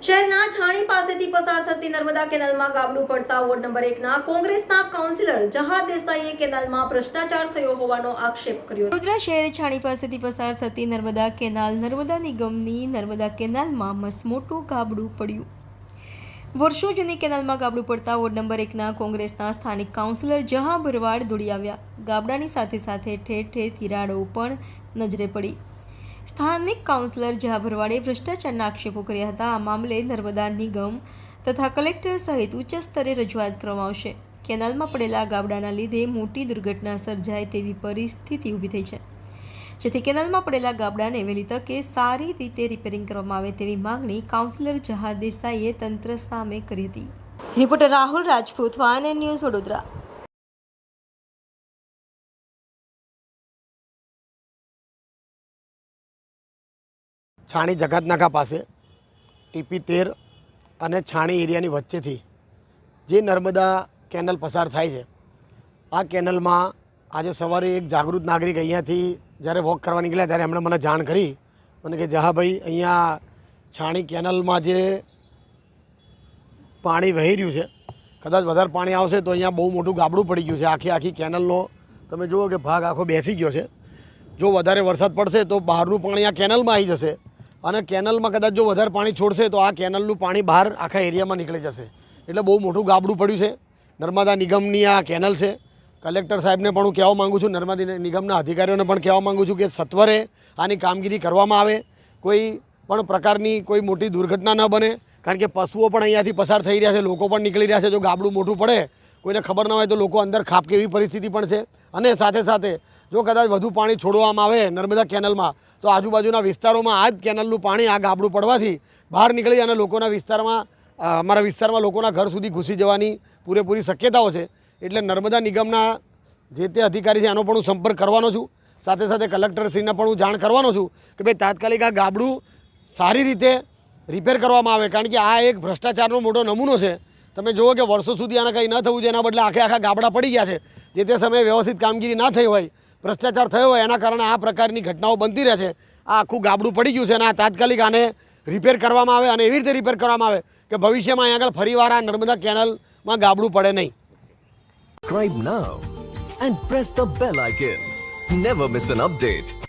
શહેરના છાણી પાસેથી પસાર થતી નર્મદા કેનાલમાં ગાબડું પડતા વોર્ડ નંબર 1ના કોંગ્રેસના કાઉન્સિલર જહાદ દેસાઈએ કેનાલમાં ભ્રષ્ટાચાર થયો હોવાનો આક્ષેપ કર્યો. વડોદરા શહેર છાણી પાસેથી પસાર થતી નર્મદા કેનાલ નર્મદા નિગમની નર્મદા કેનાલમાં મસમોટું ગાબડું પડ્યું. વર્ષો જૂની કેનાલમાં ગાબડું પડતા વોર્ડ નંબર 1ના કોંગ્રેસના સ્થાનિક કાઉન્સિલર જહા ભરવાડ દોડી આવ્યા. ગાબડાની સાથે સાથે ઠેર ઠેર તિરાડો પણ નજરે પડી. સ્થાનિક કાઉન્સિલર જહા ભરવાડે ભ્રષ્ટાચારના આક્ષેપો કર્યા હતા. આ મામલે નર્મદા નિગમ તથા કલેક્ટર સહિત ઉચ્ચ સ્તરે રજૂઆત કરવામાં આવશે. કેનાલમાં પડેલા ગાબડાના લીધે મોટી દુર્ઘટના સર્જાય તેવી પરિસ્થિતિ ઊભી થઈ છે, જેથી કેનાલમાં પડેલા ગાબડાને વહેલી તકે સારી રીતે રિપેરિંગ કરવામાં આવે તેવી માંગણી કાઉન્સિલર જહા દેસાઈએ તંત્ર સામે કરી હતી. રિપોર્ટર રાહુલ રાજપૂત, વાન ન્યૂઝ, વડોદરા. છાણી જગતનાકા પાસે TP13 અને છાણી એરિયાની વચ્ચેથી જે નર્મદા કેનલ પસાર થાય છે, આ કેનલમાં આજે સવારે એક જાગૃત નાગરિક અહીંયાથી જ્યારે વોક કરવા નીકળ્યા ત્યારે એમણે મને જાણ કરી મને કે જહાભાઈ, અહીંયા છાણી કેનલમાં જે પાણી વહી રહ્યું છે, કદાચ વધારે પાણી આવશે તો અહીંયા બહુ મોટું ગાબડું પડી ગયું છે. આખી કેનલનો તમે જુઓ કે ભાગ આખો બેસી ગયો છે. જો વધારે વરસાદ પડશે તો બહારનું પાણી આ કેનલમાં આવી જશે અને કેનલમાં કદાચ જો વધારે પાણી છોડશે તો આ કેનલનું પાણી બહાર આખા એરિયામાં નીકળી જશે. એટલે બહુ મોટું ગાબડું પડ્યું છે. નર્મદા નિગમની આ કેનલ છે. કલેક્ટર સાહેબને પણ હું કહેવા માગું છું, નર્મદા નિગમના અધિકારીઓને પણ કહેવા માગું છું કે સત્વરે આની કામગીરી કરવામાં આવે, કોઈ પણ પ્રકારની કોઈ મોટી દુર્ઘટના ન બને. કારણ કે પશુઓ પણ અહીંયાથી પસાર થઈ રહ્યા છે, લોકો પણ નીકળી રહ્યા છે. જો ગાબડું મોટું પડે, કોઈને ખબર ન હોય તો લોકો અંદર ખાપ કેવી પરિસ્થિતિ પણ છે. અને સાથે સાથે જો કદાચ વધુ પાણી છોડવામાં આવે નર્મદા કેનલમાં તો આજુબાજુના વિસ્તારોમાં આ જ કેનલનું પાણી આ ગાબડું પડવાથી બહાર નીકળી અને લોકોના વિસ્તારમાં, અમારા વિસ્તારમાં લોકોના ઘર સુધી ઘૂસી જવાની પૂરેપૂરી શક્યતાઓ છે. એટલે નર્મદા નિગમના જે તે અધિકારી છે એનો પણ હું સંપર્ક કરવાનો છું. સાથે સાથે કલેક્ટરશ્રીને પણ હું જાણ કરવાનો છું કે ભાઈ તાત્કાલિક આ ગાબડું સારી રીતે રિપેર કરવામાં આવે. કારણ કે આ એક ભ્રષ્ટાચારનો મોટો નમૂનો છે. તમે જુઓ કે વર્ષો સુધી આને કંઈ ન થવું છે, એના બદલે આખા ગાબડા પડી ગયા છે. જે તે સમયે વ્યવસ્થિત કામગીરી ના થઈ હોય, ભ્રષ્ટાચાર થયો હોય, એના કારણે આ પ્રકારની ઘટનાઓ બનતી રહે છે. આ આખું ગાબડું પડી ગયું છે અને આ તાત્કાલિક આને રિપેર કરવામાં આવે અને એવી રીતે રિપેર કરવામાં આવે કે ભવિષ્યમાં અહીં આગળ ફરીવાર આ નર્મદા કેનલમાં ગાબડું પડે નહીં. Subscribe now and press the bell icon. Never miss an update.